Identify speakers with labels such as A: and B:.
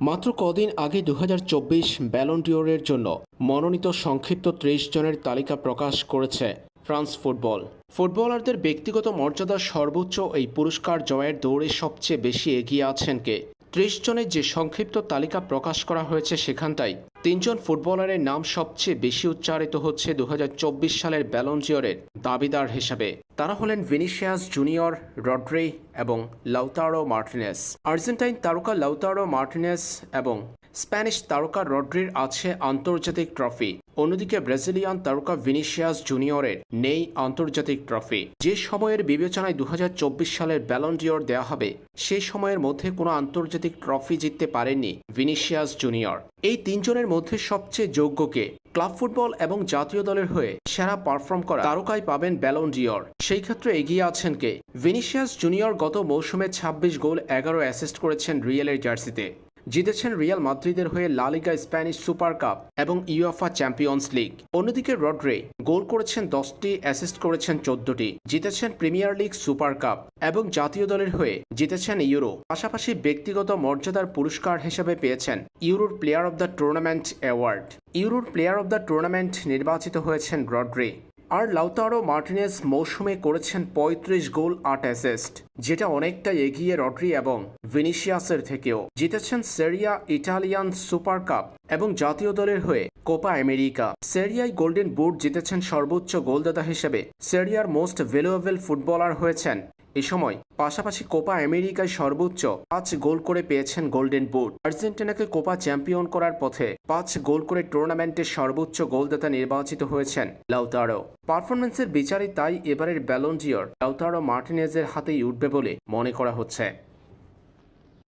A: মাত্র কদিন আগে ২০২৪ ব্যালন ডিওরের জন্য মনোনীত সংক্ষিপ্ত ৩০ জনের তালিকা প্রকাশ করেছে ফ্রান্স ফুটবল। ফুটবলারদের ব্যক্তিগত মর্যাদার সর্বোচ্চ এই পুরস্কার জয়ের দৌড়ে সবচেয়ে বেশি এগিয়ে আছেন কে? ৩০ জনের যে সংক্ষিপ্ত তালিকা প্রকাশ করা হয়েছে সেখানটাই ৩ জন ফুটবলারের নাম সবচেয়ে বেশি উচ্চারিত হচ্ছে ২০২৪ সালের ব্যালন ডিওরের দাবিদার হিসাবে। তারা হলেন ভিনিসিয়াস জুনিয়র, রড্রি এবং লাউতারো মার্টিনেস। আর্জেন্টাইন তারকা লাউতারো মার্টিনেস এবং স্প্যানিশ তারকা রড্রির আছে আন্তর্জাতিক ট্রফি। অন্যদিকে ব্রাজিলিয়ান তারকা ভিনিসিয়াস জুনিয়রের নেই আন্তর্জাতিক ট্রফি। যে সময়ের বিবেচনায় ২০২৪ সালের ব্যালন ডিওর দেওয়া হবে সেই সময়ের মধ্যে কোনো আন্তর্জাতিক ট্রফি জিততে পারেননি ভিনিসিয়াস জুনিয়র। এই ৩ জনের মধ্যে সবচেয়ে যোগ্যকে ক্লাব ফুটবল এবং জাতীয় দলের হয়ে সেরা পারফর্ম করা তারকাই পাবেন ব্যালন ডিওর। সেই ক্ষেত্রে এগিয়ে আছেন কে? ভিনিসিয়াস জুনিয়র গত মৌসুমে ২৬ গোল ১১ অ্যাসিস্ট করেছেন রিয়ালের জার্সিতে। জিতেছেন রিয়াল মাদ্রিদের হয়ে লা লিগা, স্প্যানিশ সুপার কাপ এবং ইউএফা চ্যাম্পিয়ন্স লিগ। অন্যদিকে রড্রি গোল করেছেন ১০টি, অ্যাসিস্ট করেছেন ১৪টি, জিতেছেন প্রিমিয়ার লিগ, সুপার কাপ এবং জাতীয় দলের হয়ে জিতেছেন ইউরো। পাশাপাশি ব্যক্তিগত মর্যাদার পুরস্কার হিসেবে পেয়েছেন ইউরোর player of the tournament award. ইউরোর প্লেয়ার অব দ্য টুর্নামেন্ট নির্বাচিত হয়েছেন রড্রি। আর লাউতারো মার্টিনেজ মৌসুমে করেছেন ৩৫ গোল ৮ অ্যাসিস্ট, যেটা অনেকটা এগিয়ে রড্রি এবং ভিনিসিয়াসের থেকেও। জিতেছেন সেরিয়া, ইটালিয়ান সুপার কাপ এবং জাতীয় দলের হয়ে কোপা আমেরিকা। সেরিয়ায় গোল্ডেন বুট জিতেছেন সর্বোচ্চ গোলদাতা হিসেবে। সেরিয়ার মোস্ট ভ্যালুয়েবল ফুটবলার হয়েছেন এ সময়। পাশাপাশি কোপা আমেরিকায় সর্বোচ্চ ৫ গোল করে পেয়েছেন গোল্ডেন বুট। আর্জেন্টিনাকে কোপা চ্যাম্পিয়ন করার পথে ৫ গোল করে টুর্নামেন্টের সর্বোচ্চ গোলদাতা নির্বাচিত হয়েছেন লাউতারো। পারফরম্যান্সের বিচারে তাই এবারের ব্যালন ডিওর লাউতারো মার্টিনেজের হাতেই উঠবে বলে মনে করা হচ্ছে।